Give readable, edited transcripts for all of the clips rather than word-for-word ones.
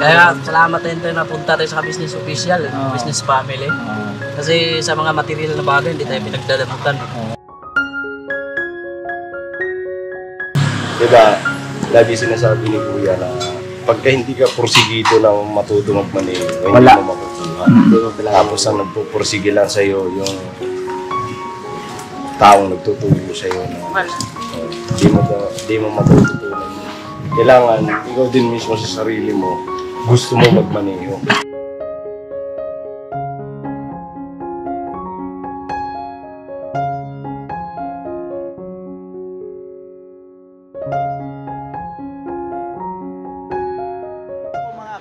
Kaya salamat din tayo napunta tayo sa business official, business family. Kasi sa mga material na bagay, hindi tayo pinagdadamutan. Diba, lagi sinasabi ni Kuya na pagka hindi ka porsigido ng matuto magmaneho, hindi mo makukuha. Tapos ang nagpupursige lang sa'yo, yung taong nagtutulong sa'yo na di mo matututunan. Kailangan, ikaw din mismo sa sarili mo, gusto mo magmaneho.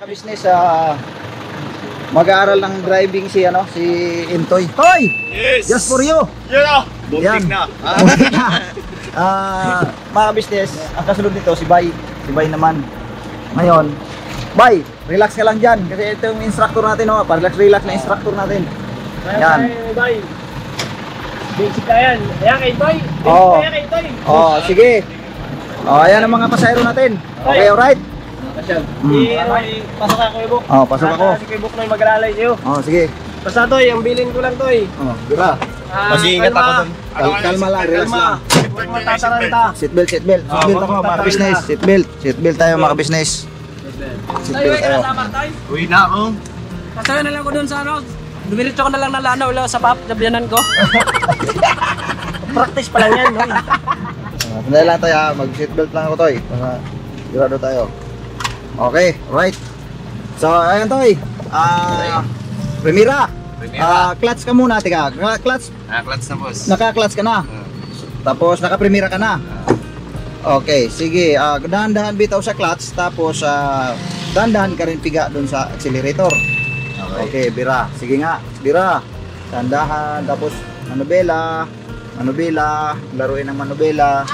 Business mag-aaral ng driving si Intoy. Hoy! Yes! Just for you. Yeah! Buntik na. Buntik na. Mga business, ang kasunod nito si Bay. Si Bay naman. Ngayon, Bay, relax ka lang dyan kasi ito yung instructor natin, oh. Relax na instructor natin. Yan. Bay. Basic ka yan. Ayan kay Bay. Oh. Ayan kay Toy. Oh, sige. Oh, ayan ang mga pasahero natin. Okay, alright? Pasok ako, Ibok. Oh, pasok ako. Si Ibok na yung mag-aalalay sa'yo. Oh, sige. Basta Toy, ang bilin ko lang Toy. Oh, diba? Mag-iingat ako dun. Kalma lang, relax lang. Huwag mo tataranta. Seatbelt. Seatbelt ako mga business. Seatbelt tayo mga business. Seatbelt tayo. Uwi na ako. Pasayo na lang ko dun sa dumiritso ko na lang na lana wala sa sabyanan ko. Practice pa lang yan, no? Sandali lang tayo, mag-seatbelt lang ako, Toy. Para sigurado tayo. Okay, right. So, ayan, Toy. Primera. Clutch ka muna, tika. Clutch. Clutch na, boss. Naka-clutch ka na. Tapos naka-primera ka na. Okay, sige. Dahan-dahan bitaw sa clutch. Tapos dahan-dahan ka rin piga dun sa accelerator. Okay, bira. Sige nga, bira. Dahan-dahan. Tapos manubela. Laruin ng manubela.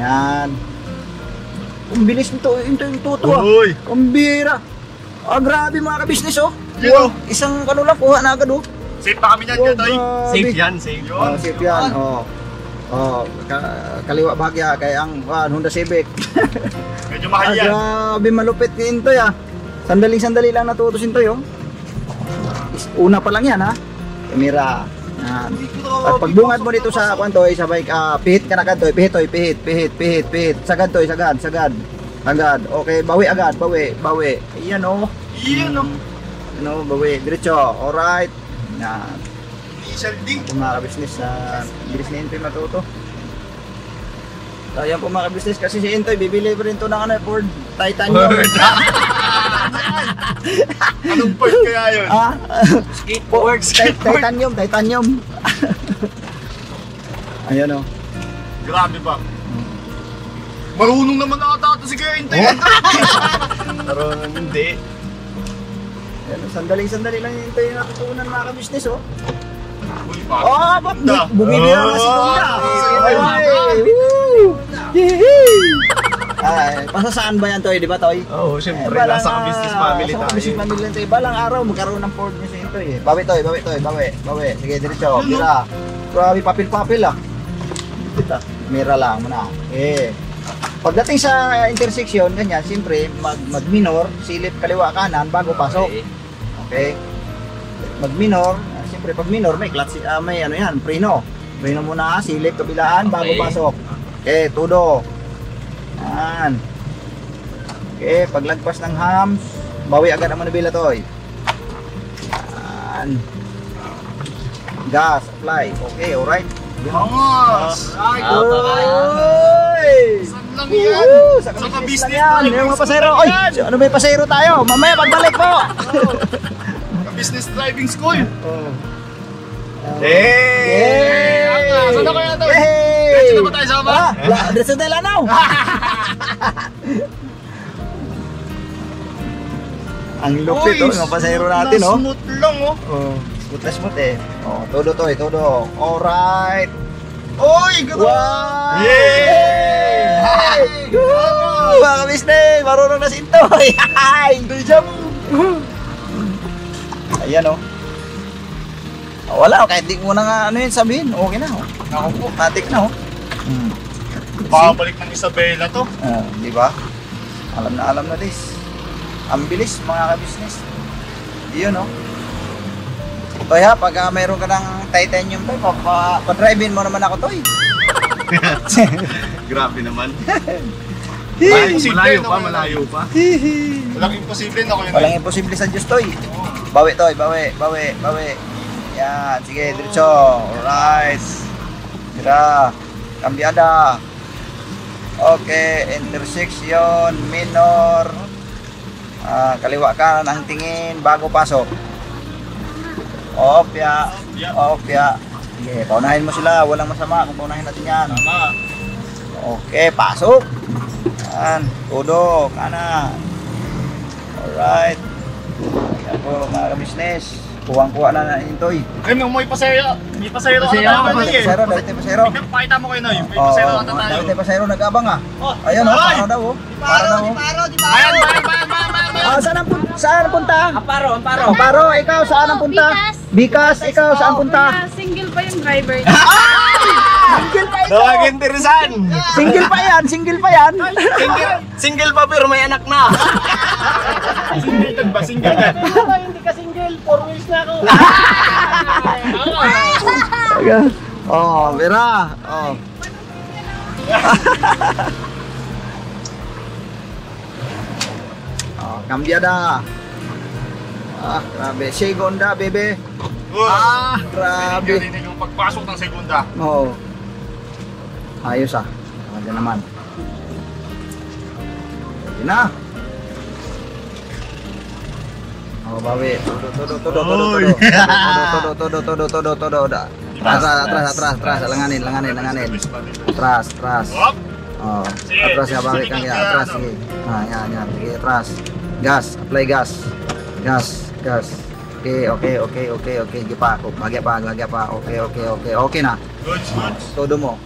Yan. Ang bilis nito. Ito yung tuto. Ang bira. Grabe mga ka-business, oh. Wow, isang lang, kuha na agad, oh. Safe pa kami dyan, Toy. Safe yan, safe yun. Safe yan, kaliwa bahagya kay ang Honda Civic. Medyo mahal yan. Grabe malupit din to, ya. Sandaling-sandali lang natuto sin to, yo. Una pa lang yan, ha. Kamera. At pagbungad mo dito sa kwantoy, sabay pihit ka na agad, Toy. Pihit. Sagad, Toy, sagad. Agad. Okay, bawi agad, bawi. Iyan, oh. Bawi. Diretso. Alright. Yan. Kung mga ka-business bilis na Intoy matuto. So, yan po mga ka-business kasi si Intoy bibili pa rin ito ng Ford Titanium. Anong Ford kaya yun? Skateboard. Titanium. Ayan, oh. Grabe ba? Marunong naman ata ito si Kuya Intoy. Marunong hindi. Ayan, sandaling-sandali lang yung Intoy yung natutunan mga ka-business, oh. Uy, bumili na si Gunda. Pasa saan ba yan, Toy? Di ba, Toy? Oo, syempre. Nasa ka-business family tayo. Sa business family lang tayo. Balang araw, magkaroon ng Ford niya si Intoy, eh. Bawi, Toy. Bawi. Sige, diretso. Mira. Grabe, papil-papil, ah. Mira lang muna. Pagdating sa intersection, ganyan, siyempre, mag-minor, silip kaliwa kanan bago pasok. Okay? Mag-minor, siyempre pag minor may clutch, may preno. Preno muna, silip kabilaan bago pasok. Okay, tudo. Yan. Okay, paglagpas ng hams, bawi agad ang manubila, Toy. Yan. Gas, apply. Okay, alright. Vamos! Saan lang yan? Sa ka-business lang yan. Yung mga pasahero. Oy, ano ba yung pasahero tayo? Mamaya pagbalik po. Ka-business driving school. Hey! Saan na kaya ito? Hey! Diretso na ba tayo sama? Diretso na Lanao. Ang lupit, oh, yung pasahero natin, oh. Smooth lang, oh. Smooth na smooth, eh. Todo, Toy, todo. Alright. Oy, gano'n! Wow! Yay! Mga ka-business, marunong na si Intoy. Deja vu! Ayan, oh. Wala, kahit di mo na nga sabihin, okay na, oh. Ako po. Matik na, oh. Pakabalik ng Isabela to. Di ba? Alam na this. Ang bilis mga ka-business. Yun no. Toy ha, pag mayroon ka ng titanium toy, pa-drive-in mo naman ako toy. Grabe naman. Malayo pa. Walang imposible na ko yun. Walang imposible sa Diyos toy. Bawi toy, bawi. Yan, sige, diretso. Alright. Tira. Kambiada. Okay, intersection, minor. Kaliwa ka ng tingin bago pasok. Opya. Sige, paunahin mo sila. Walang masama kung paunahin natin yan. Tama. Okay, pasok. Yan, tudo, kanan. Alright. Yan po mga business. Kuwang-kuha na natin ito eh. Ay, may pasero. May pasero ka Pasero, na tayo. Pasero, dahil pasero. Pakita mo kayo, Noy. May pasero ka na tayo. Dahil pasero nag-abang ah. Oh, Ayun oh, para daw oh. Para daw oh. Bayan. Saan ang punta? Amparo. Paro, ikaw saan ang punta? Bikas, ikaw saan punta? Single pa yung driver. Single pa ikaw. Tawagin Tirisan. Single pa yan. Single pa pero may anak na. Single ba? Single ka? Hindi ka single, 4 wheels na ako. Oh, Vera. Oh. Oh, kambiada. Grabe. Segunda, bebe. Grabe. Hindi yung pagpasok ng segunda. Oo. Ayos ah. Maganda naman. Yun na. Oh, bawi. Todo. Atras. Langanin. Atras. Hop. Oh, atras ya, bawi kang ya. Atras, sige. Yan. Sige, atras. Gas. Apply gas. Okay. Sige pa. Lagyan pa. Okay na. Good. Todo mo.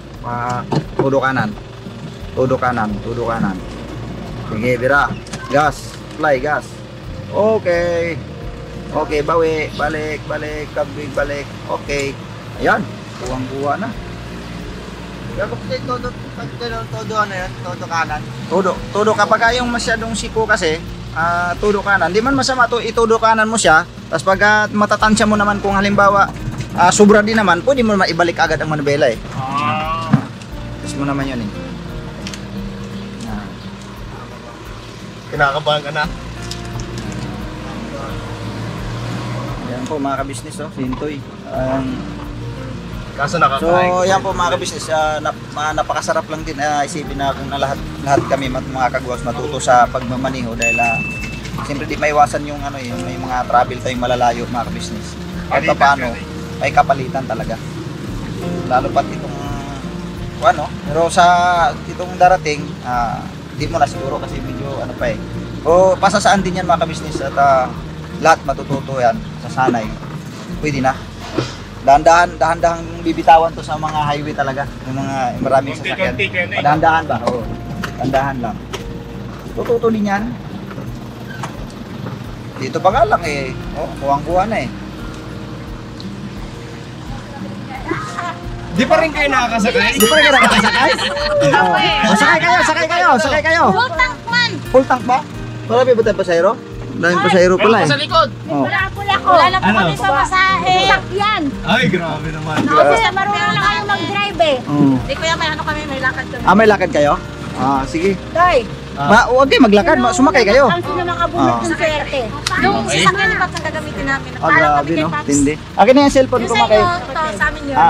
Todo kanan. Sige, bira. Gas. Apply gas. Okay, bawi. Balik. Kabig, balik. Okay. Ayan. Kuwang-kuwa na. Todo kanan. Todo kapag yung masyadong siko kasi, todo kanan. Di man masama to itudo kanan mo siya. Tapos pag matatansya mo naman kung halimbawa sobra din naman, pwede mo naman ibalik agad ang manubela eh. Tapos mo naman yun eh. Kinakabahan ka na. Yan po mga ka-business oh, Sintoy. Kaso So nakakain. yan po mga ka-business, napakasarap lang din isipin na kung na lahat kami mga kagwaws matuto sa pagmamaniho dahil siyempre di maiwasan yung yung may mga travel tayong malalayo mga ka-business. Kahit pa paano, may kapalitan talaga. Lalo pat itong pero sa itong darating, di mo na siguro kasi medyo pa eh. O pasasaan din yan mga ka-business at lahat matututo yan sa sanay. Pwede na. Dahan-dahan bibitawan to sa mga highway talaga. Yung mga maraming sasakyan. Dahan-dahan ba? Oo. Dahan-dahan lang. Tututo din yan. Dito pa nga lang eh. Oh, kuwang-kuha na eh. Di pa rin kayo nakakasakay? Di pa rin nakakasakay? Oh, sakay kayo. Full tank man. Full tank ba? Marami ba tayo pasayro? Daming pasayro pala eh. Sa likod. Oh. Wala na po kami sa masahe. Sakyan. Ay, grabe naman. Kasi marunong lang kayo mag-drive eh. Oh. Kuya, may kami, may lakad kami. May lakad kayo? Sige. Tay. Huwag kayo maglakad, sumakay kayo. Ang sino makabunot ng swerte. Yung sasakyan ni Pat ang gagamitin namin. Grabe no, tindi. Akin na yung cellphone ko kayo. Sa amin yun.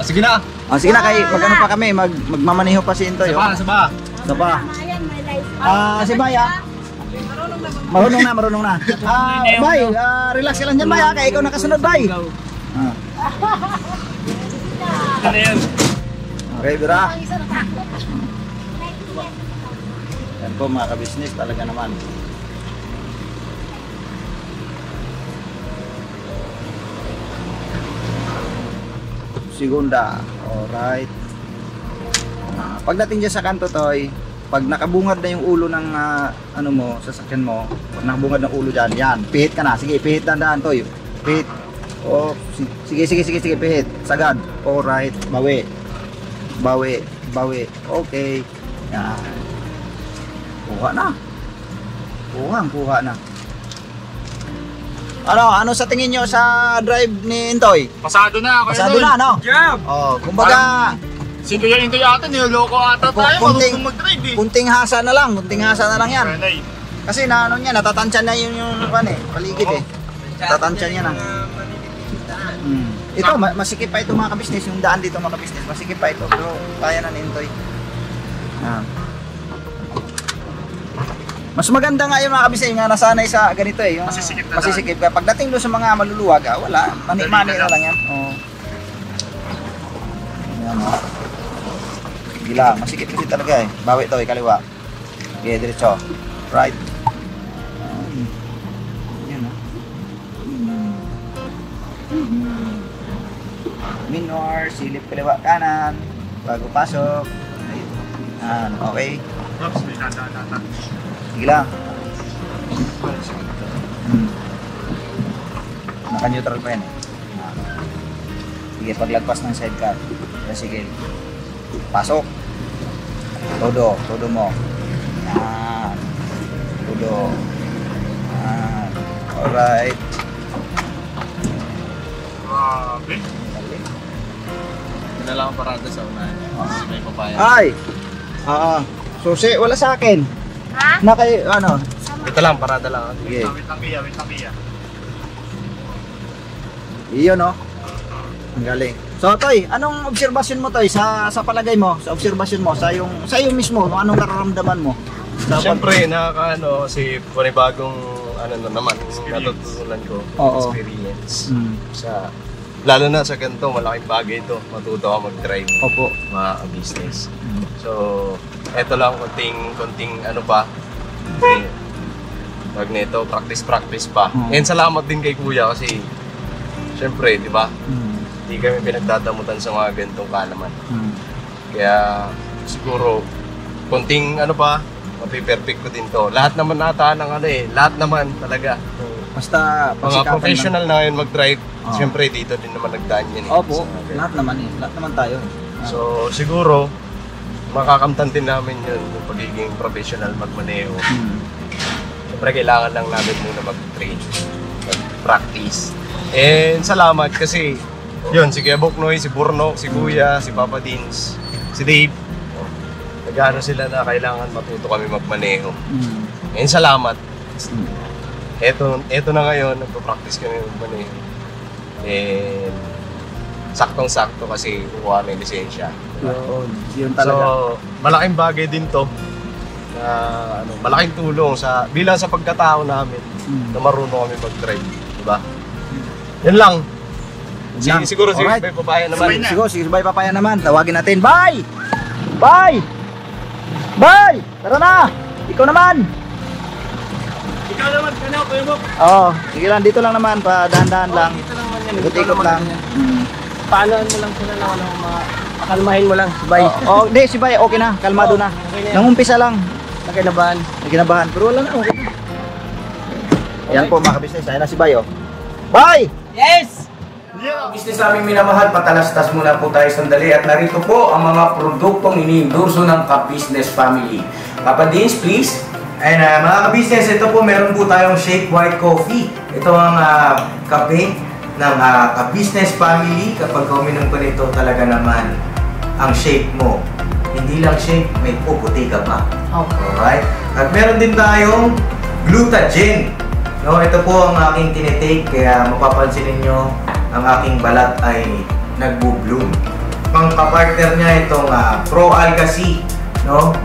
Sige na. Sige na kayo, magano pa kami, magmamaniho pa si Intoy. Saba. Saba. Ayan, may license. Si Baya. Marunong na. Bay, relax ka lang dyan, Bay. Kaya ikaw nakasunod, Bay. Okay, Bira. Yan po mga ka-business, talaga naman. Segunda. Alright. Pagdating dyan sa kanto, Toy, pag nakabungad na yung ulo ng sasakyan mo, pag nakabungad ng ulo dyan, yan, pihit ka na. Sige, pihit dahan-dahan, Toy. Pihit. Oh, sige, pihit. Sagad. Alright. Bawi. Okay. Yan. Kuha na. Kuha na. Ano sa tingin nyo sa drive ni Intoy? Pasado na, Kuya Pasado Noy. na, no? Yeah. Oh, kumbaga, Si Kuya Intoy ata, niloloko ata tayo. Kunting- Marunong mag-drive eh. kunting hasa na lang yan. Kuya Noy. Kasi natatansyan na yung paligid eh. Natatansyan niya na. Ito, masikip pa ito mga kabisnes, yung daan dito mga kabisnes, masikip pa ito, pero kaya na ni Intoy. Mas maganda nga yung mga kabisnes, yung nga nasanay sa ganito eh, yung Masisikip na Pagdating doon sa mga maluluwag, wala, mani-mani na lang yan. Oh. Yan o. Gila, masikip kasi talaga eh. Bawi ito, kaliwa. Okay, diretso. Right. Yan o. Minor, silip kaliwa kanan. Bago pasok. Ayun. Okay. Oops, may nata. Sige lang. Naka-neutral pa yan eh. Sige, paglagpas ng sidecar. Sige. Pasok. Todo mo. Yan. Todo. Yan. Alright. Grabe. Yun na lang ang parada sa unahan. May papaya. Ay! Susi, wala sa akin. Ha? Na kay, ano? Ito lang, parada lang. Sige. Wait lang, Kuya. Iyon no? Ang galing. So, Toy, anong obserbasyon mo, Toy, sa palagay mo, sa obserbasyon mo, sa iyo mismo, kung anong nararamdaman mo? Siyempre, nakakaano, kasi panibagong naman, natutunan ko, Oo. experience. Mm. Lalo na sa ganito, malaking bagay ito, matuto ka mag-drive, Opo. mga business. Mm. So, eto lang, konting ano pa, pag nito, practice pa. And salamat din kay Kuya kasi, siyempre, di ba, hindi kami pinagdadamutan sa mga ganitong kalaman. Kaya, siguro, konting ano pa, mapiperfect ko din to. Lahat naman nata ng lahat naman talaga. Basta Mga pagsikapan professional na ngayon mag-drive, Oo. siyempre dito din naman nagdaan yan. lang. Opo, Sa mga ganun. lahat naman eh. Lahat naman tayo. So, siguro, makakamtan din namin yun, yung pagiging professional magmaneho. Siyempre, kailangan lang namin muna mag-train, mag-practice. And salamat kasi, yun, si Kuya Boknoy, si Burno, si Kuya, si Papa Dins, si Dave, nag-ano sila na kailangan matuto kami magmaneho. And salamat. Eto na ngayon, nagpa-practice kami magmaneho. And saktong-sakto kasi kukuha may lisensya. Yun talaga. So, malaking bagay din to na malaking tulong bilang sa pagkatao namin na marunong kami mag-drive, di ba? Yan lang. Siguro si Alright. Bay Papaya naman. Siguro, si Bay Papaya naman. Tawagin natin. Bay! Bay! Bay! Tara na! Ikaw naman! Kuya Bok. Oo. Sige lang, dito lang naman. Dahan-dahan lang. Dito lang man yan. Ikot-ikot lang. Paanoan mo lang sila na pakalmahin mo lang, Bay. Hindi, si Bay, okay na. Kalmado na. Okay na yan. Nangumpisa lang. Nakinabahan. Nagkinabahan. Pero wala na, okay na. Yan po mga kabisnes. Ayan na si Bay, oh. Bay! Yes! Business naming minamahal, patalastas muna po tayo sandali at narito po ang mga produktong iniendorso ng Ka-Business Family. Papa Dins, please. Ayun na, mga ka-business, ito po meron po tayong Shake White Coffee. Ito ang kape ng Ka-Business Family. Kapag uminom ko nito, talaga naman ang shake mo. Hindi lang shake, may puputi ka pa. Alright? At meron din tayong Glutagen. No, ito po ang aking tinitake, kaya mapapansin ninyo ang aking balat ay nagbo-bloom. Pang kapartner niya itong Pro Alga C, no?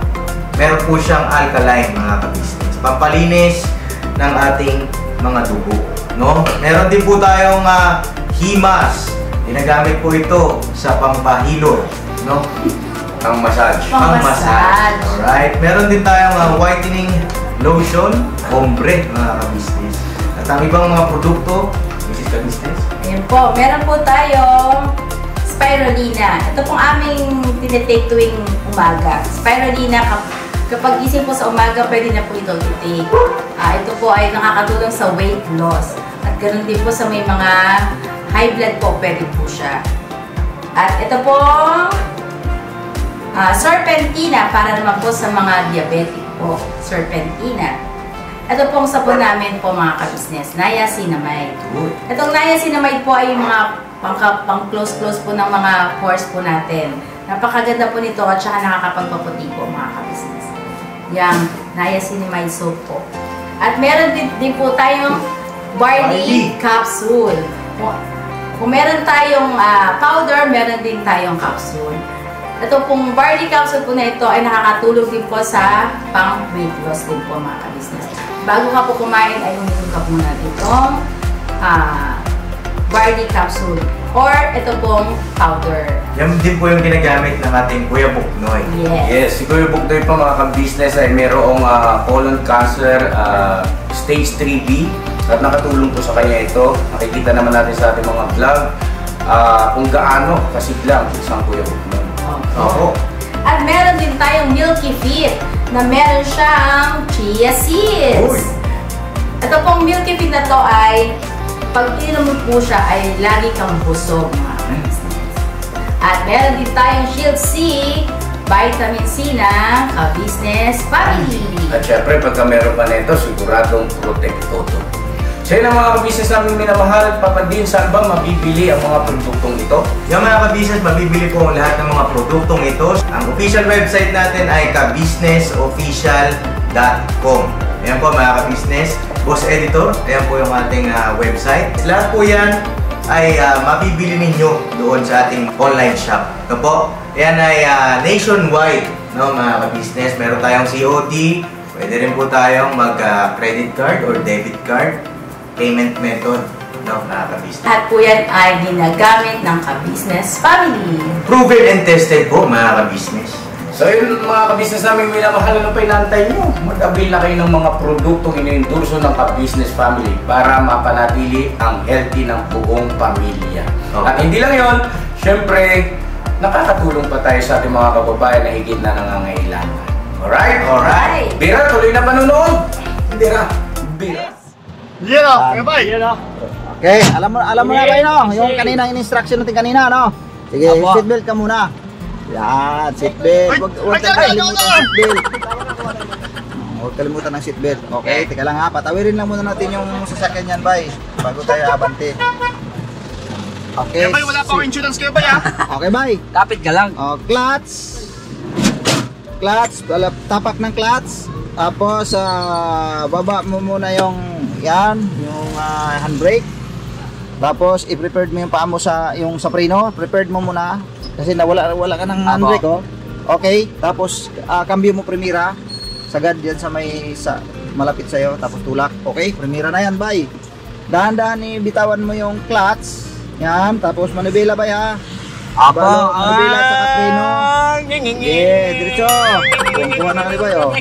Meron po siyang alkaline, mga ka-business. Pampalinis ng ating mga dugo, no? Meron din po tayong Himas. Ginagamit po ito sa pampahilo, no? Pang-massage. Pang-massage. Alright. Meron din tayong whitening lotion, ombre, mga ka-business. At ang ibang mga produkto, Mrs. Ka-business. Ayan po, meron po tayong spirulina. Ito pong aming tinitake tuwing umaga. Spirulina, kapag gising po sa umaga, pwede na po ito i-take. Ito po ay nakakatulong sa weight loss. At ganoon din po sa may mga high blood po, pwede po siya. At ito po, serpentina, para naman po sa mga diabetic po. Serpentina. Ito pong sabon namin po mga ka-business, Niacinamide. Itong Niacinamide po ay yung mga pang-close po ng mga pores po natin. Napakaganda po nito at saka nakakapagpaputi po mga ka-business. Yung Niacinamide soap po. At meron din po tayong barley capsule. Kung meron tayong powder, meron din tayong capsule. Ito pong barley capsule po na ito ay nakakatulong din po sa pang-weight loss din po mga ka-business. Bago ka po kumain ay uminom ka muna itong barley capsule or ito pong powder. Yan din po yung ginagamit ng ating Kuya Buknoy. Yes. Si Kuya Buknoy pa mga ka-business ay mayroong colon cancer stage 3B at nakatulong po sa kanya ito. Nakikita naman natin sa ating mga vlog kung gaano kasiglang isang Kuya Buknoy. Opo. At meron din tayong Milky Fit na meron siyang chia seeds. Uy. Ito pong Milky Fit na to ay pag inom mo po siya ay lagi kang busog mga ka-business. At meron din tayong Shield C, vitamin C ng ka-business family. At syempre, pagka meron pa nito, siguradong protektodo. So yun ang mga ka-business namin minamahal. Papadin, saan ba mabibili ang mga produktong ito? Yung mga ka-business, mabibili po ang lahat ng mga produktong ito. Ang official website natin ay kabusinessofficial.com. Ayan po mga ka-business. Boss Editor, ayan po yung ating website. Lahat po yan ay mabibili ninyo doon sa ating online shop. Ito po, yan ay nationwide, no, mga ka-business. Meron tayong COD, pwede rin po tayong mag-credit card or debit card payment method, no, mga ka-business. At po yan ay ginagamit ng ka-business family. Proven and tested po, mga ka-business. So yun mga ka-business namin minamahal, ano pa inantay nyo? Mag-avail na kayo ng mga produktong iniendorso ng ka-business family para mapanatili ang healthy ng buong pamilya. Okay. At hindi lang yun, syempre, nakakatulong pa tayo sa ating mga kababayan na higit na nangangailangan. Alright? Alright. Bira, tuloy na panunood! Bira. Bira. Yeah, okay, bye. Okay, alam mo na ba yun, no? Yung kaninang in-instruction natin kanina, no? Sige, seatbelt ka muna. Yan, seatbelt. Huwag kalimutan ng seatbelt. Huwag kalimutan ng seatbelt. Okay, teka lang ha. Patawirin lang muna natin yung sasakyan yan, bay. Bago tayo abante. Okay. Kaya bay, wala pa akong insurance kayo bay ha? Okay, bay. Kapit ka lang. Clutch. Clutch. Tapak ng clutch. Tapos, baba mo muna yung handbrake. Tapos, i-prepared mo yung paa mo sa preno. Prepared mo muna. Kasi wala ka ng handbrake, oh. Okay, tapos cambio mo primera. Sagad yan sa malapit sa'yo. Tapos tulak. Okay, primera na yan, bay. Dahan-dahan bitawan mo yung clutch. Yan, tapos manubela, bay, ha. Manubela at saka preno. Diretso. Kuha na ka ni bay, oh.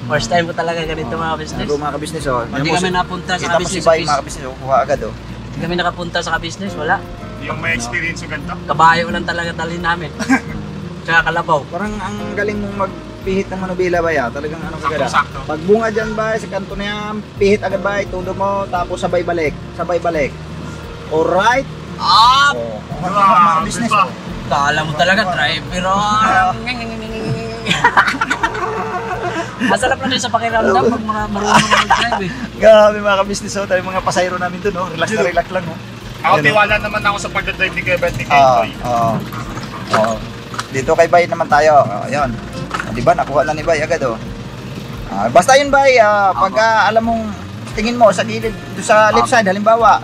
First time ko talaga ganito mga business. Mga ka-business, oh. Hindi kami napunta sa Kita mo si ka-business bay, office. mga ka-business, kuha agad, oh. Hindi kami nakapunta sa ka-business, wala. Yung may experience yung ganito. Kabayo lang talaga dalhin namin. Tsaka kalabaw. Parang ang galing mong magpihit ng manubila, bay, ha. Talagang ano kagad. Sakto. Pag bunga dyan, bay, sa kanto na yan, pihit agad, bay, tudo mo, tapos sabay balik. Alright? Oh. Mga business, oh. Kala mo talaga, driver. Masarap lang din sa pakiramdam pag mga marunong mag-drive eh. Grabe mga ka-business, oh. Tayo mga pasayro namin dun, oh. Relax lang, oh. Ako tiwala naman ako sa pagdadrive ni Kuya Bert ni Kentoy. Dito kay Bay naman tayo. Ayun. Di ba nakuha na ni Bay agad, oh. Basta yun, Bay, pag alam mong tingin mo sa gilid, sa left side halimbawa,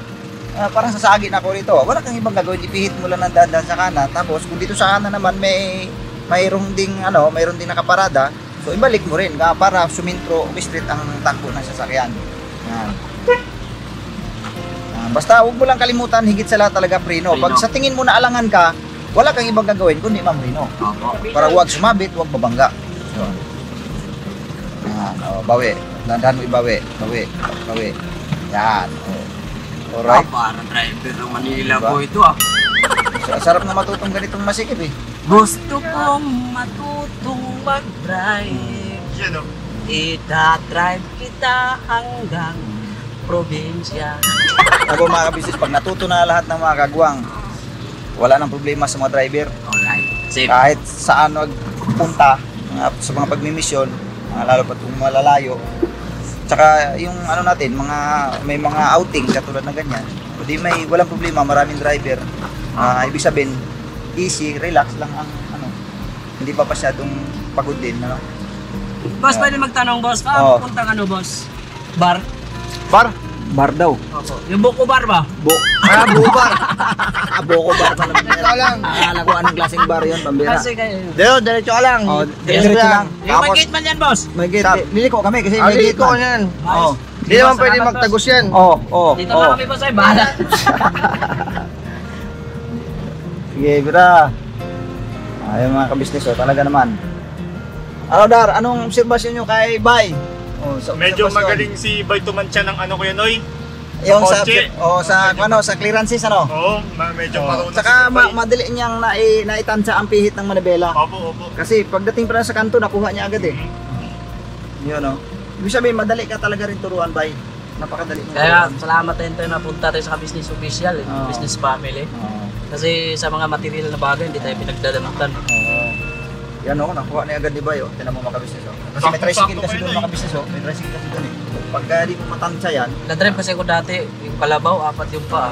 parang sasagi na ako rito. Wala kang ibang gagawin, ipihit mo lang ng dahan sa kanan. Tapos kung dito sa kanan naman mayroong ding nakaparada, so ibalik mo rin para sumintro straight ang takbo ng sasakyan. Yan. Basta huwag mo lang kalimutan, higit sa lahat talaga preno. Pag sa tingin mo na alangan ka, wala kang ibang gagawin kundi mamreno. Para huwag sumabit, huwag mabangga. Yun. Bawi. Dandahan mo ibawi. Bawi. Yan. Alright. Parang driver ng Manila Diba? ko ito ah. Sarap na matutong ganitong masikip eh. Gusto kong matutong mag-drive. Yan o. Ita-drive kita hanggang probinsya. Ako mga kabisnes, pag natuto na lahat ng mga kagwang, wala nang problema sa mga driver. Alright. Safe. Kahit saan magpunta sa mga pagmimisyon, lalo pa kung malalayo, Tsaka yung ano natin, may mga outing katulad ng ganyan. Hindi walang problema, maraming driver. Ibig sabihin, easy, relax lang ang ano. Hindi pa masyadong pagod din, ano. Boss, pwede magtanong, boss. Oo. Puntang ano, boss? Bar? Bar daw. Opo. Yung Buko Bar ba? Bubar. Boko bar pa naman. Ito lang. Akala ko anong klaseng bar yun, pambira. Kasi kayo. Diretso ka lang. Oh, diretso lang. Yung may gate man yan, boss. May gate. Liliko kami kasi may gate Dito man. yan. Oo. Hindi naman pwede magtagos yan. Oo. Dito na kami, boss. Ay, bahala. Sige, bira. Ayun mga kabisnes, talaga naman. Ano Dar, anong obserbasyon nyo kay Bay? Sa Medyo obserbasyon. magaling si Bay Tumansya ng ano Kuya Noy. Yung sa kotse. sa clearances ano? Oo, medyo marunong Saka si Bay. madali niyang naitansya ang pihit ng manibela. Opo. Kasi pagdating pa lang sa kanto, nakuha niya agad eh. Yun o. Ibig sabihin, madali ka talaga rin turuan, Bay. Napakadali mo. Kaya salamat din tayo napunta tayo sa business official, Oo. business family. Kasi sa mga material na bagay, hindi tayo pinagdadamutan. Yan o, nakuha niya agad ni Bay o. Tinan mo makabisnes o. Kasi may tricycle kasi doon makabisnes o. May tricycle kasi doon eh. Pagka di mo matansya yan. Na-drive kasi ako dati, yung kalabaw, 4 yung paa.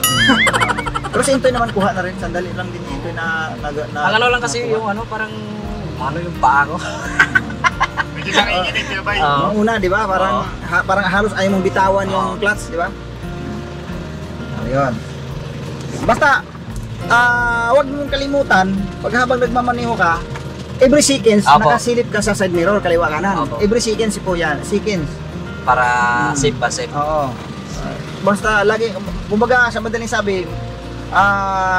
Pero si Intoy naman kuha na rin. Sandali lang din ni Intoy na Ang ano lang kasi yung ano, parang ano yung paa ko. Medyo nanginginig Kuya Bay. Nung una, di ba? Parang, parang halos ayaw mong bitawan yung clutch, di ba? Ayun. Basta, huwag mong kalimutan, pag habang nagmamaneho ka, every seconds, Apo. nakasilip ka sa side mirror, kaliwa kanan. Apo. Every seconds po yan, seconds. Para safe pa safe. Oo. Basta lagi, kumbaga sa madaling sabi,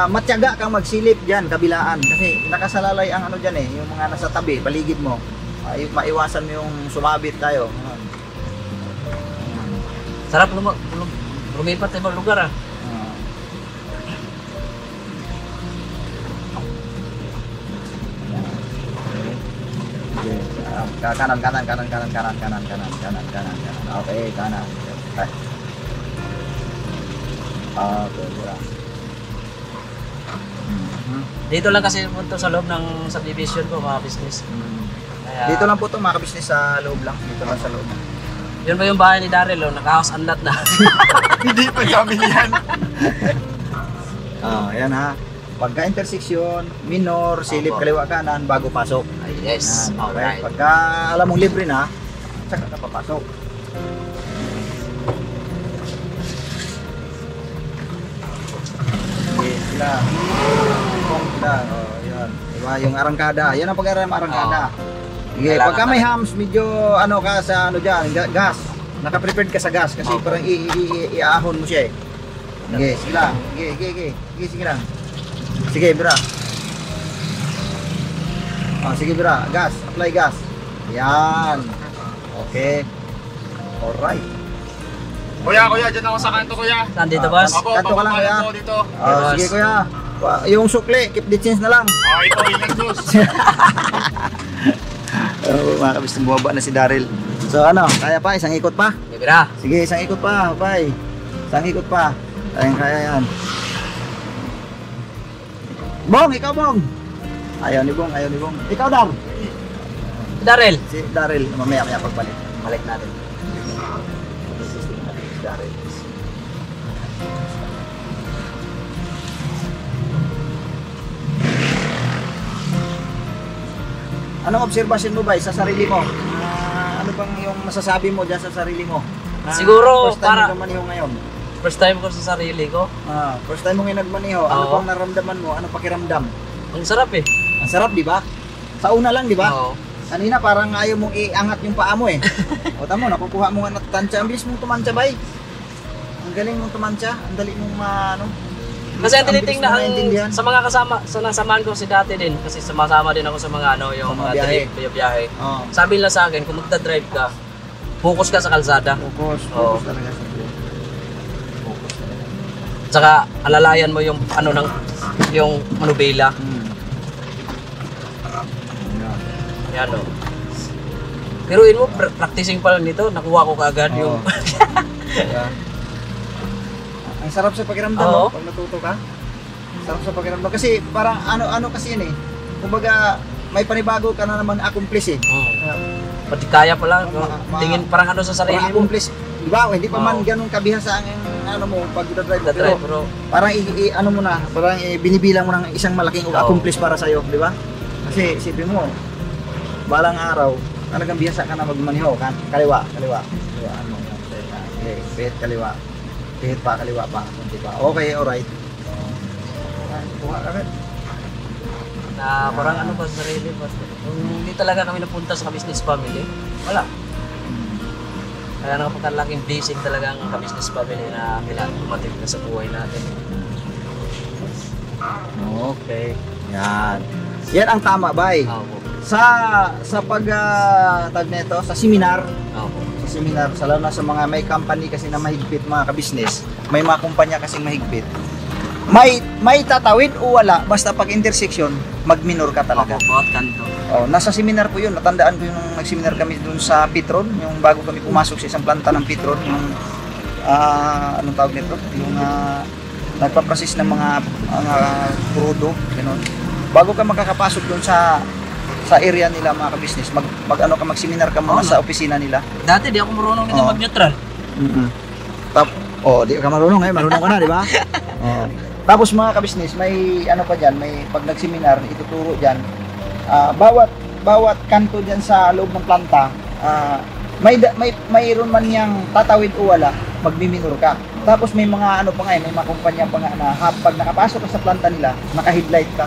matyaga kang magsilip dyan, kabilaan. Kasi nakasalalay ang ano dyan eh, yung mga nasa tabi, paligid mo. Maiwasan mo yung sumabit tayo. Sarap lumipat sa ibang lugar ah. Kanan. Okay, kanan. Okay, wala. Dito lang kasi punto sa loob ng subdivision ko mga business. Kaya, Dito lang po ito mga kabisnes sa loob lang. Dito lang sa loob. Yun ba yung bahay ni Daryl? Oh? Naka-house and lot na. Hindi pa namin yan. Yan ha. Pagka intersection, minor, silip Opo. kaliwa kanan bago pasok. Yes. Yan, okay. Alright. Pagka alam mong libre na, saka ka papasok. Okay, sila. Yan. Diba, yung arangkada. Yan ang pag-aram arangkada. Sige, Kailangan pagka may hams, medyo ano ka sa ano dyan, gas. Naka-prepared ka sa gas kasi Opo. parang iaahon mo siya eh. Sige, sige lang. Sige lang. Sige, bira. Sige, bira. Gas. Apply gas. Yan. Okay. Alright. Kuya, dyan ako sa kanto Kuya. Nandito boss? Opo, Kanto ka lang, bababa Kuya. po dito. Sige, kuya. Yung sukli, keep the change na lang. Ito, ingat Diyos. Mga kabis, bumaba na si Daryl. So ano, kaya pa? Isang ikot pa? Libra. Sige, isang ikot pa. Bye. Isang ikot pa. Kaya yan. Bong, ikaw Bong. Ayaw ni Bong. Ikaw Dar. Daryl. Si Daryl, mamaya pagbalik. Balik natin. Daryl. Anong obserbasyon mo ba sa sarili mo? Ano bang yung masasabi mo dyan sa sarili mo? Siguro, first time para- mo nagmaniho ngayon. First time ko sa sarili ko. First time mo ngayon nagmaniho. Ano Oo. bang naramdaman mo? Ano pakiramdam? Ang sarap eh. Ang sarap, di ba? Sa una lang, di ba? Oo. Kanina parang ayaw mong iangat yung paa mo eh. O tamo, nakukuha mo nga natatansya. Ang bilis mong tumansya, bay. Ang galing mong tumansya. Ang dali mong Kasi ang bilis tinitingnan mong maintindihan. sa mga kasama, sa nasamahan ko si dati din. Kasi sumasama din ako sa mga ano, yung Sa mga mga biyahe. trip, biyahe. Oo. Sabi nila sa akin, kung magdadrive ka, focus ka sa kalsada. Focus Oo. talaga sa focus talaga. Tsaka alalayan mo yung ano ng yung manubela. Yan o. Piruin mo, practicing pa lang nito, nakuha ko kaagad Oo. yung... Yeah. Ang sarap sa pakiramdam Oo. mo pag natuto ka. Sarap sa pakiramdam. Kasi parang ano kasi yun eh. Kumbaga, may panibago ka na naman accomplish eh. Pati kaya pala, tingin parang ano sa sarili mo. accomplish. Di ba? Hindi pa man Oo. ganun kabihasa ang ano mo pag drive. Drive, pero Parang ano mo na, parang binibilang mo ng isang malaking Oo. accomplish para sa iyo, di ba? Kasi isipin mo, balang araw, talagang bihasa ka na magmaneho, kan? Kaliwa. Ano? Okay, pihit kaliwa. Pihit pa, kaliwa pa. Kunti pa. Okay, alright. Kuha ka rin. na parang ano ba sa sarili ba? Kung hindi talaga kami napunta sa business family, wala. Kaya napakalaking blessing talaga ang business family na dumating na sa buhay natin. Okay. Yan. Yan ang tama, bay. Opo. Sa pag tag nito, sa seminar, Opo. sa lalo na sa mga may company kasi na mahigpit mga ka-business, may mga kumpanya kasing mahigpit. May tatawid o wala, basta pag intersection, mag-minor ka talaga. Opo, bawat kanto. Oh, nasa seminar po 'yun. Natandaan ko yung nung nag-seminar kami doon sa Petron, yung bago kami pumasok sa isang planta ng Petron, yung anong tawag nito? Yung nagpa-process ng mga crudo, gano'n. Bago ka makakapasok doon sa area nila mga ka-business, mag-seminar ka muna sa opisina nila. Dati di ako marunong nito Oo. mag-neutral. Di ka marunong marunong ka na, di ba? Oh. Tapos mga ka-business, may ano pa diyan, may pag nag-seminar, ituturo diyan. Bawat kanto diyan sa loob ng planta, mayroon man yang tatawid o wala, magmi-minor ka. Tapos may mga ano pa nga, may mga kumpanya pa nga na pag nakapasok ka sa planta nila, naka-headlight ka.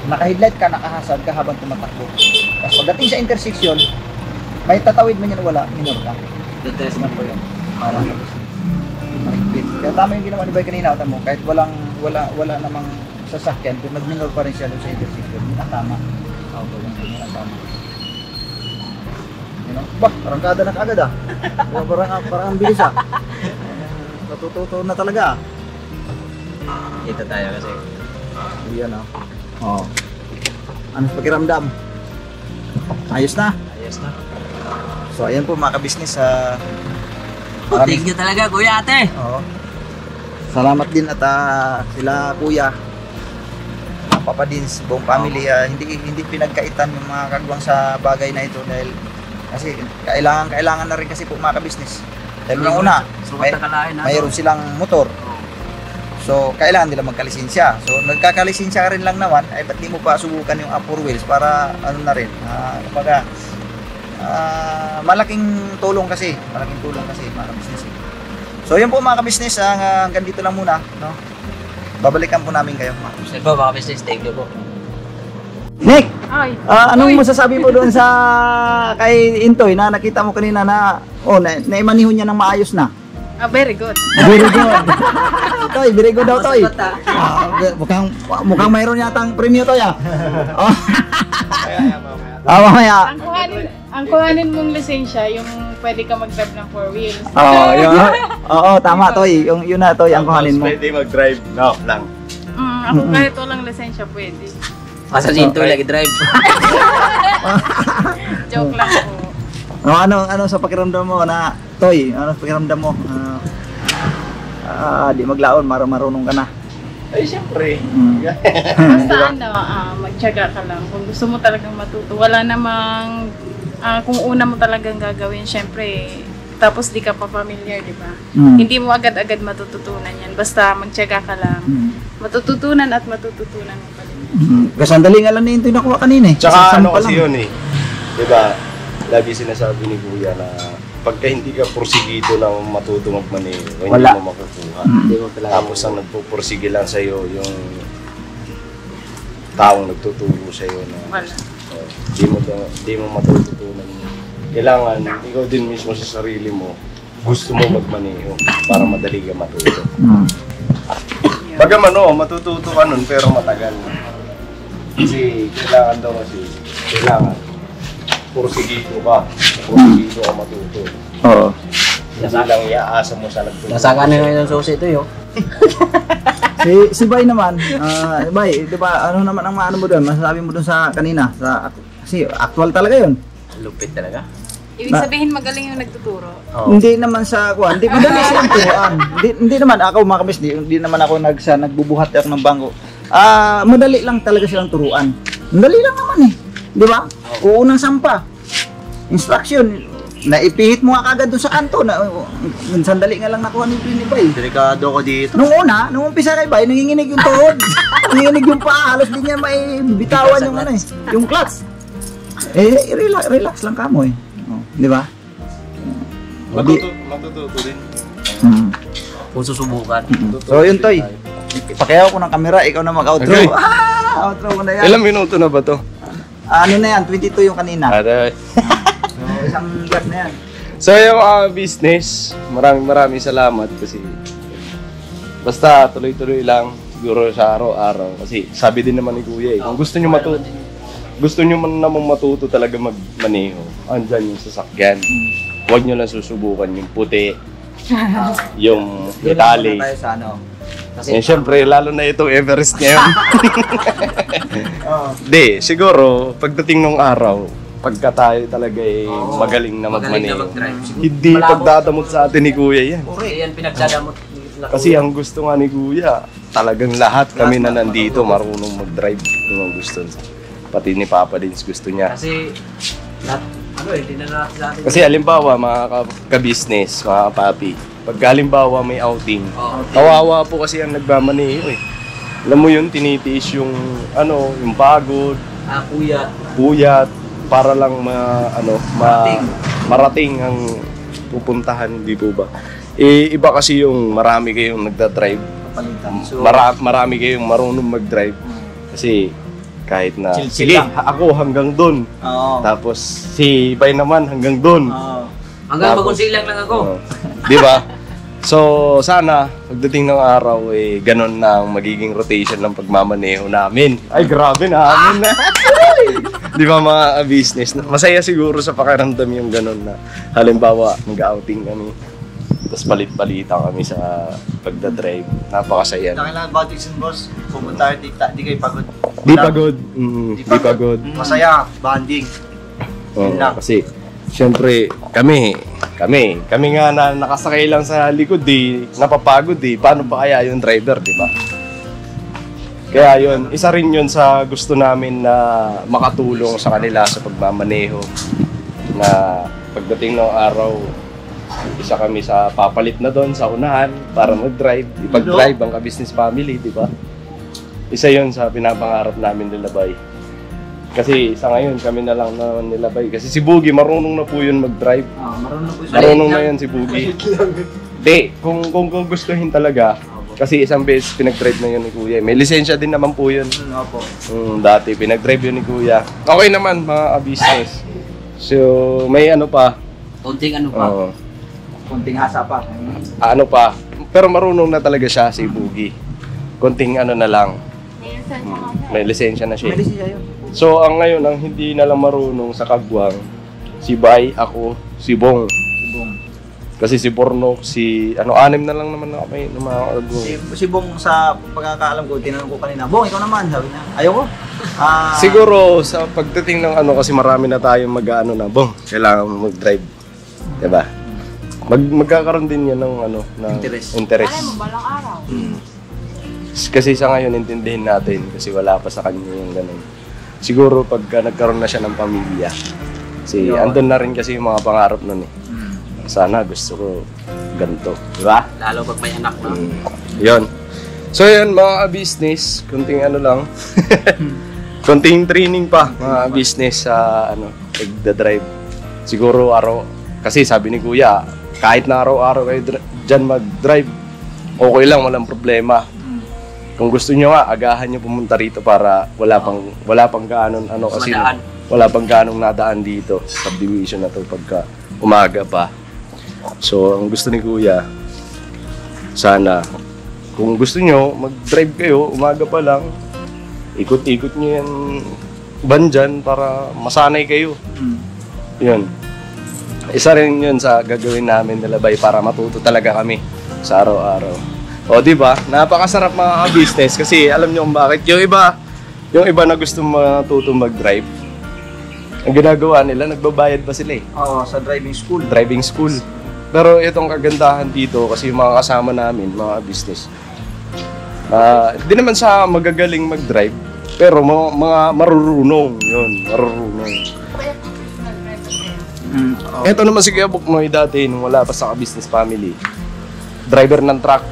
Naka-headlight ka, nakahasad ka habang tumatakbo. Tapos pagdating sa intersection, may tatawid man yan o wala, minor ka. Detest na po yun. Para mahigpit. Kaya tama yung ginawa ni Bay kanina, mo, kahit wala namang sasakyan, kung nag-minor pa rin siya doon sa intersection, yun ang tama. Yun ang tama. You know? Bah, parang kada na kaagad ah. Parang ang bilis ah. Natututo na talaga ah. Kita tayo kasi. Yan ah. Oh. Ano sa pakiramdam? Ayos na. Ayos na. So ayan po mga ka-business Thank you talaga, kuya, ate. Oo. Salamat din at sila kuya, Papa Dins, buong family, hindi pinagkaitan yung mga kagwang sa bagay na ito dahil kasi kailangan na rin kasi po mga ka-business. Dahil una, mayroon silang motor. So, kailangan nila magkalisensya. So, nagkakalisensya ka rin lang naman, ay ba't di mo pa subukan yung upper wheels para ano na rin, kumbaga, malaking tulong kasi mga ka-business. So yun po mga ka-business, hanggang dito lang muna, no? Babalikan po namin kayo mga ka-business. Sige po mga business, thank you po. Nick, Ay. anong masasabi mo doon sa kay Intoy na nakita mo kanina na naimaniho niya ng maayos na? Very good. Very good. Toy, very good daw Toy. Mukhang mayroon yatang premyo Toy ah. Mamaya. Ang kuhanin mong lisensya, yung pwede ka mag-drive ng 4 wheels. Oo, tama Toy. Yun na Toy ang kuhanin mo. Pwede mag-drive. No, lang. Ako kahit walang lisensya, pwede. Asa si Intoy lagi drive. Joke lang po. Ano sa pakiramdam mo na Toy? Ano sa pakiramdam mo? Di maglaon, marunong ka na. Ay, siyempre. Basta magtiyaga ka lang. Kung gusto mo talagang matuto, wala namang, kung una mo talagang gagawin, syempre, tapos di ka pa familiar, di ba? Hindi mo agad-agad matututunan yan. Basta magtiyaga ka lang. Matututunan at matututunan mo pa rin. Kasandali nga lang na yung nakuha kanina eh. Tsaka ano kasi yun eh. Diba, lagi sinasabi ni Kuya na pagka hindi ka porsigido ng matuto magmaneho, hindi mo makukuha. Tapos ang nagpupursige lang sa'yo yung taong nagtuturo sa'yo na di mo matututunan. Kailangan, ikaw din mismo sa sarili mo, gusto mo magmaneho para madali ka matuto. Baga matututo ka nun pero matagal. Kasi kailangan porsigido ka matuto. Oo. Hindi lang iaasa mo sa nagtuturo. Nasakan na ngayon ng susi ito yun. Si Bay naman, Bay, di ba, ano naman ang maano mo doon? Masasabi mo doon sa kanina, kasi actual talaga yun. Lupit talaga. Ibig sabihin magaling yung nagtuturo. Hindi naman sa hindi madali silang turuan. Hindi naman ako mga kabis, hindi naman ako nagbubuhat ako ng bangko. Madali lang talaga silang turuan. Madali lang naman eh. Di ba? Uunang sampa. Instruction. Naipihit mo nga kagad dun sa kanto na sandali nga lang nakuha ni Bay. Delikado ko dito. Nung umpisa kay Bay, nanginginig yung tuhod. Nanginginig yung paa, halos di niya maibitawan yung ano eh, yung clutch. Relax lang kamo eh. Oh, di ba? Matututo din. Kung susubukan. So yun Toy. Ipakihaw ko ng camera, ikaw na mag-outro. Okay. Outro mo na yan. Ilang minuto na ba to? Ano na yan? 22 yung kanina. Aray. Isang gap na yan. So yung business, maraming salamat kasi basta tuloy-tuloy lang siguro sa araw-araw kasi sabi din naman ni Kuya kung gusto niyo namang matuto talaga magmaneho, andyan yung sasakyan. Huwag niyo lang susubukan yung puti, yung Itali. Tayo sa ano. Kasi syempre lalo na itong Everest ngayon. Di, siguro pagdating nung araw, pagka tayo talaga magaling na magmaneho. Hindi pagdadamot sa atin ni Kuya yan. Yan pinagdadamot. Kasi ang gusto nga ni Kuya, talagang lahat kami na nandito marunong mag-drive kung ang gusto. Pati ni Papa Dins gusto niya. Kasi hindi na natin sa atin. Kasi halimbawa mga ka-business, mga papi, pagka halimbawa may outing, kawawa po kasi ang nagmamaneho eh. Alam mo yun, tinitiis yung yung pagod, puyat, para lang marating ang pupuntahan, di po ba? Iba kasi yung marami kayong nagda-drive. Marami kayong marunong mag-drive. Kasi kahit na sige, ako hanggang doon. Tapos si Bay naman hanggang doon. Hanggang Magunsilang lang ako. Di ba? So sana pagdating ng araw ganun na ang magiging rotation ng pagmamaneho namin. Ay grabe na amin na. Di ba mga business? Masaya siguro sa pakiramdam yung ganun na halimbawa mag-outing kami. Tapos palit-palitan kami sa pagdadrive. Napakasaya. Kailangan batiks and boss, pumunta di kayo pagod. Di pagod. Di pagod. Masaya, bonding. Kasi syempre kami nga na nakasakay lang sa likod napapagod paano pa kaya yung driver, di ba? Kaya yun, isa rin yun sa gusto namin na makatulong sa kanila sa pagmamaneho na pagdating ng araw, isa kami sa papalit na doon sa unahan para mag-drive, ipag-drive ang ka-business family, di ba? Isa yun sa pinapangarap namin nilabay. Kasi sa ngayon kami na lang naman nilabay. Kasi si Boogie marunong na po yun mag-drive. Marunong na yan si Boogie. Hindi, kung gustuhin talaga, kasi isang beses pinag-drive na yun ni Kuya. May lisensya din naman po yun. Dati pinag-drive yun ni Kuya. Okay naman mga business. So may pa. Konting pa. Konting hasa pa. Pero marunong na talaga siya si Boogie. Konting na lang. May lisensya na siya. May lisensya yun. So ang ngayon ang hindi na lang marunong sa kagwang, si Bay, ako, si Bong. Kasi si Bornok, anim na lang naman kami ng mga kagwang. Si Bong sa pagkakaalam ko, tinanong ko kanina, Bong, ikaw naman, sabi niya. Ayoko. Siguro sa pagdating ng kasi marami na tayong na, Bong, kailangan mo mag-drive. Diba? Magkakaroon din yan ng interest. Alam mo, balang araw. Kasi sa ngayon, intindihin natin kasi wala pa sa kanya yung ganun. Siguro pagka nagkaroon na siya ng pamilya, kasi andun na rin kasi yung mga pangarap nun Sana gusto ko ganito, di ba? Lalo pag may anak na. Yun. So yun mga business, kunting lang. Kunting training pa mga business sa pagdadrive. Siguro kasi sabi ni Kuya, kahit na araw-araw kayo dyan mag-drive, okay lang, walang problema. Kung gusto nyo agahan nyo pumunta rito para wala pang gaanong kasi wala pang gaanong nadaan dito sa subdivision na to pagka umaga pa. So ang gusto ni Kuya, sana kung gusto nyo mag-drive kayo umaga pa lang, ikot-ikot nyo yan van dyan para masanay kayo. Yun. Isa rin yun sa gagawin namin nilabay para matuto talaga kami sa araw-araw. O di ba? Napakasarap mga business kasi alam niyo kung bakit yung iba na gusto matuto mag-drive. Ang ginagawa nila, nagbabayad pa sila sa driving school. Driving school. Pero itong kagandahan dito kasi yung mga kasama namin, mga business. Hindi naman sa magagaling mag-drive, pero mga marurunong. Yun, marurunong. Ito naman si Kuya Buknoy dati nung wala pa sa business family. Driver ng truck.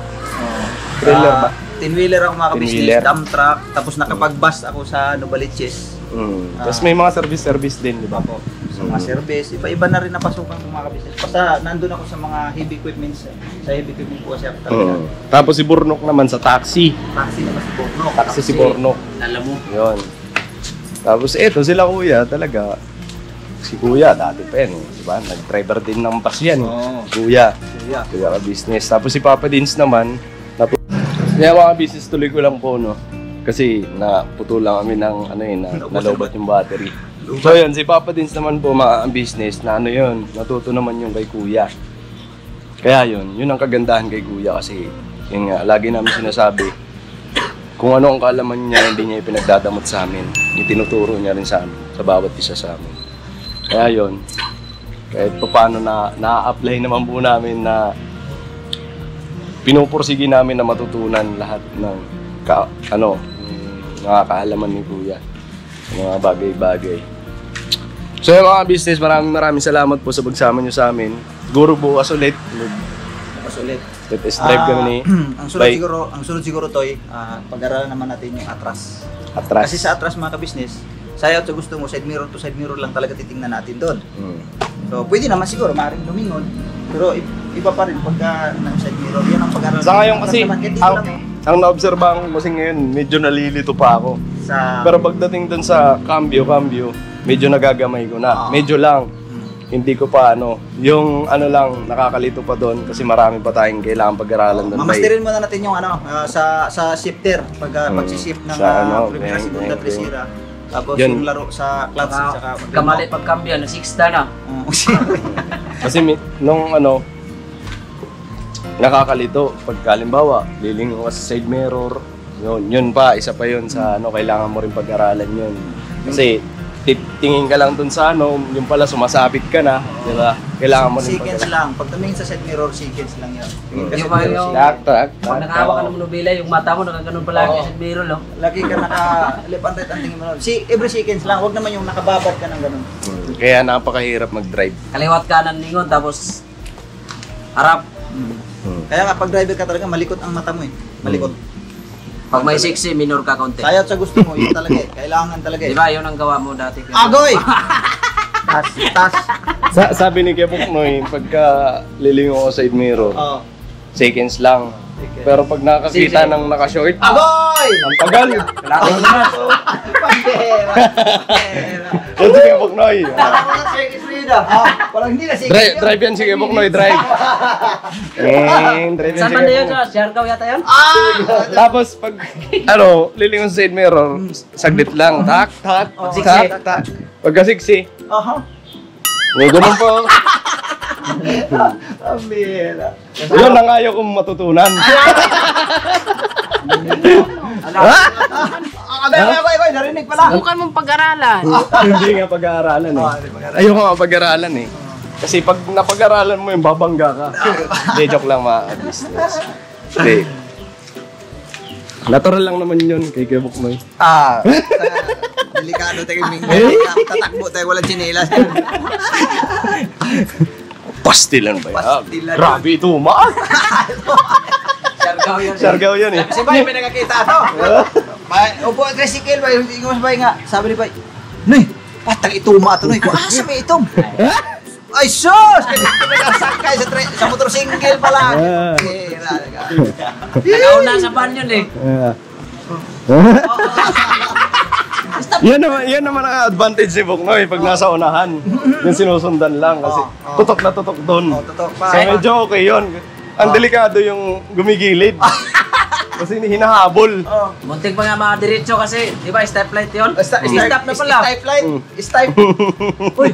Trailer ba? 10-wheeler ako mga kabisnes, Tin-wheeler. dump truck, tapos nakapag-bus ako sa Novaliches. Tapos may mga service din, di ba? Ako, sa mga service, iba-iba na rin napasukan ko mga kabisnes. Basta nandun ako sa mga heavy equipments, sa heavy equipment po kasi ako talaga. Tapos si Burnok naman sa taxi. Taxi naman si Borno. Taxi si Burnok. Alam mo. Yun. Tapos eto sila kuya talaga. Si kuya dati pa yan, di ba? Nag-driver din ng bus yan. Kuya ka business. Tapos si Papa Dins naman. Kaya mga business tuloy ko lang po, no? Kasi naputo lang kami ng nalobat yung battery. So yun, si Papa Dins naman po mga business na natuto naman yung kay kuya. Kaya yun ang kagandahan kay kuya kasi yun nga, lagi namin sinasabi, kung ano ang kaalaman niya, hindi niya ipinagdadamot sa amin. Itinuturo niya rin sa amin, sa bawat isa sa amin. Kaya yun, kahit paano na-apply naman po namin na pinupursige namin na matutunan lahat ng mga kaalaman ni Kuya. Mga bagay-bagay. So yung mga business, maraming salamat po sa pagsama nyo sa amin. Siguro bukas ulit. Test drive kami ni Ang sunod siguro Toy, pag-aralan naman natin yung atras. Atras. Kasi sa atras mga kabisnes, sayaw sa gusto mo, side mirror to side mirror lang talaga titingnan natin doon. So pwede naman siguro, maaaring lumingon. Pero iba pa rin pagka ng side mirror, yan ang pag-aralan. Sa ngayon kasi, ang naobserbahan ko kasi ngayon, medyo nalilito pa ako. Pero pagdating dun sa cambio, medyo nagagamay ko na. Medyo lang. Hindi ko pa yung lang, nakakalito pa doon kasi marami pa tayong kailangan pag-aralan doon. Mamasterin muna natin yung sa shifter, pagsishift ng primera, segunda, tercera. Tapos yung laro sa clutch at saka Kamali pagkambyo, na 6 na. Kasi nung nakakalito, pagka halimbawa, lilingon ka sa side mirror, yun pa, isa pa yun sa kailangan mo rin pag-aralan yun. Kasi tingin ka lang dun sa yung pala sumasabit ka na, di ba? Kailangan mo rin seconds lang. Pag tumingin sa side mirror, seconds lang yun. Yung pag nakahawa ka ng manubila, yung mata mo nakaganon palagi sa mirror, no? Lagi ka naka-left and right ang tingin mo. Every seconds lang, huwag naman yung nakababad ka ng ganun. Kaya napakahirap mag-drive. Kaliwat kanan ningon, tapos harap. Kaya nga, pag driver ka talaga, malikot ang mata mo eh. Malikot. Pag may 60, minor ka konti. Sayat sa gusto mo, yun talaga eh. Kailangan talaga eh. Di ba, yun ang gawa mo dati. Agoy! Tas. Sabi ni Kuya Buknoy, pagka lilingon ko sa side mirror, seconds lang. Pero pag nakakita ng naka-short, Agoy! ang tagal! Kailangan mo na. Pandera! Yan si Kuya Buknoy. Walang seconds Frida. Walang hindi na seconds. Drive yan si Kuya Buknoy, drive. Drive yan Saan si banda Kuya yun? Buknoy. Sa Siargao yata yun? Tapos pag, lilingon sa side mirror, saglit lang. Tak. Pagka-siksi, ganun po. Pambira. Yun ang ayaw kong matutunan. Agoy, narinig pala. Subukan mong pag-aralan. Hindi nga pag-aaralan eh. Ayaw nga pag-aaralan eh. Kasi pag napag-aralan mo yung babangga ka. Hindi, joke lang mga business. Hindi. Natural lang naman yun kay Kuya Buknoy. Delikado tayo yung tatakbo tayo, walang chinelas. Pastilan ba yan? Pastilan. Grabe ito, maan! Siargao yun. Siargao yun eh. Si Bay, may nakakita to. Upo, tricycle, Bay. Hindi ko mas Bay nga. Sabi ni Bay, Noy, patang ituma ito, Noy. Kung asa may itom? Ay, sus! Nagkasakay sa motorsingle pala. Nakauna sa van yun eh. Yan naman ang advantage ni Buknoy pag nasa unahan. Yung sinusundan lang kasi tutok na tutok doon. Tutok pa. So medyo okay yun. Ang delikado yung gumigilid. Kasi hinahabol. Muntik pa nga mga diretso kasi, di ba, stoplight yun? Stop na pala. Stop. Uy!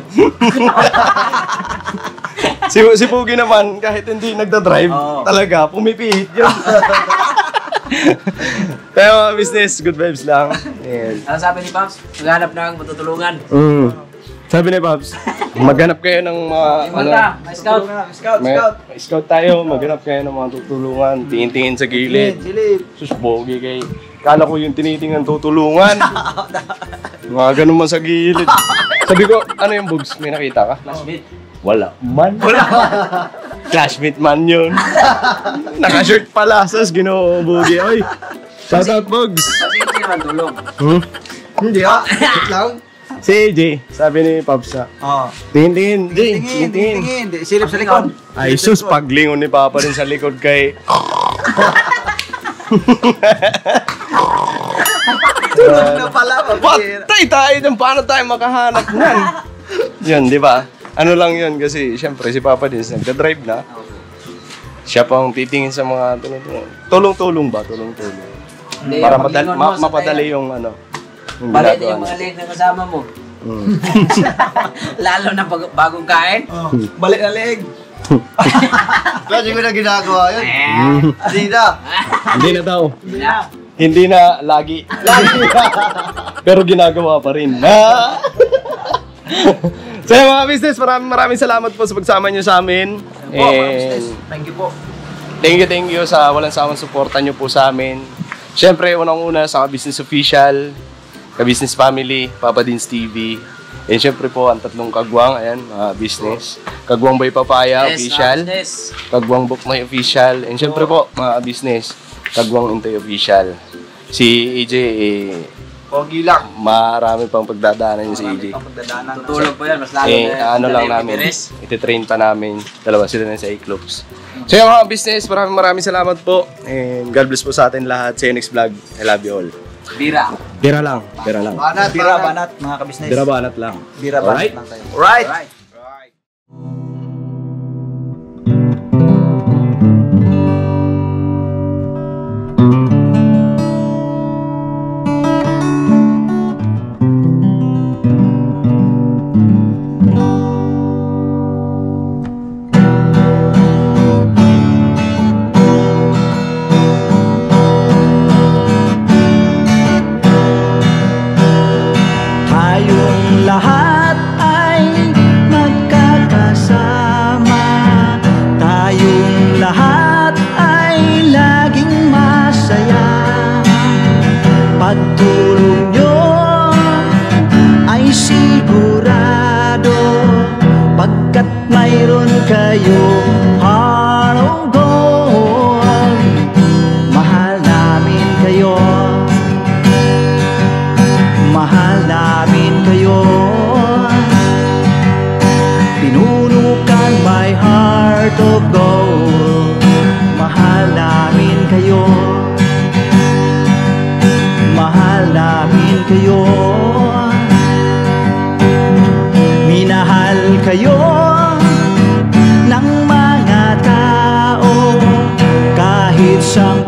si Pugi naman, kahit hindi nagdadrive, talaga, pumipihit yun. Kaya mga business, good vibes lang. Ano sabi ni Pops? Maghanap ng matutulungan. Sabi ni Pops, maghanap kayo ng mga Scout. Scout tayo, maghanap kayo ng mga tutulungan, tingin-tingin sa gilid. Sus, Pogi kay Kala ko yung tinitingnan tutulungan. Mga ganun man sa gilid. Sabi ko, ano yung bugs? May nakita ka? Classmate. Wala man. Wala. Classmate man yun. Naka-shirt pala. Sas, ginubugi. Oy, shoutout bugs. Kasi hindi naman tulong. Hindi Wait lang. Si AJ, sabi ni Papsa. Tingin. Silip sa likod. Ay sus, paglingon ni Papa rin sa likod kay... Tulog na pala. Patay tayo dun, paano tayo makahanap niyan? Yun, di ba? Ano lang yun kasi siyempre si Papa din nagda-drive na. Siya pang titingin sa mga tulong-tulong ba? Tulong-tulong. Hindi, Para paglingon mo sa mapadali yung ano. Yung Balik ginagawa yung mga niya. leg na kasama mo. Lalo na bagong kain. Balik na leg. Kasi ko na ginagawa yun. Hindi na. Hindi na daw. Hindi na lagi. Pero ginagawa pa rin. So mga business, maraming salamat po sa pagsama niyo sa amin. Thank you po. Thank you sa walang sawang suporta niyo po sa amin. Siyempre, unang-una sa Ka-Business Official, Ka-Business Family, Papa Dins TV. And siyempre po, ang tatlong kagwang, ayan, mga business. Kagwang Bay Papaya, official. Kagwang Buknoy, official. And siyempre po, mga business, Kagwang Intay, official. Si EJ, Pogi lang. marami pang pagdadaanan niya si EJ. Tutulog po yan. Mas lalo Ano lang namin, ititrain pa namin. Dalawa sila na sa Cyclops. So yung mga business, maraming salamat po. And God bless po sa atin lahat. See you next vlog. I love you all. Bira. Bira lang. Banat, mga kabisnes. Bira banat lang. Bira Alright? banat lang tayo. Right. Tayong lahat ay magkakasama. Tayong lahat ay laging masaya. Pagtulong nyo ay sigurado, pagkat mayroon kayo heart of gold. Mahal namin kayo. Mahal namin kayo. Pinunukan my heart of gold. Mahal namin kayo. Mahal namin kayo. Minahal kayo ng mga tao kahit sa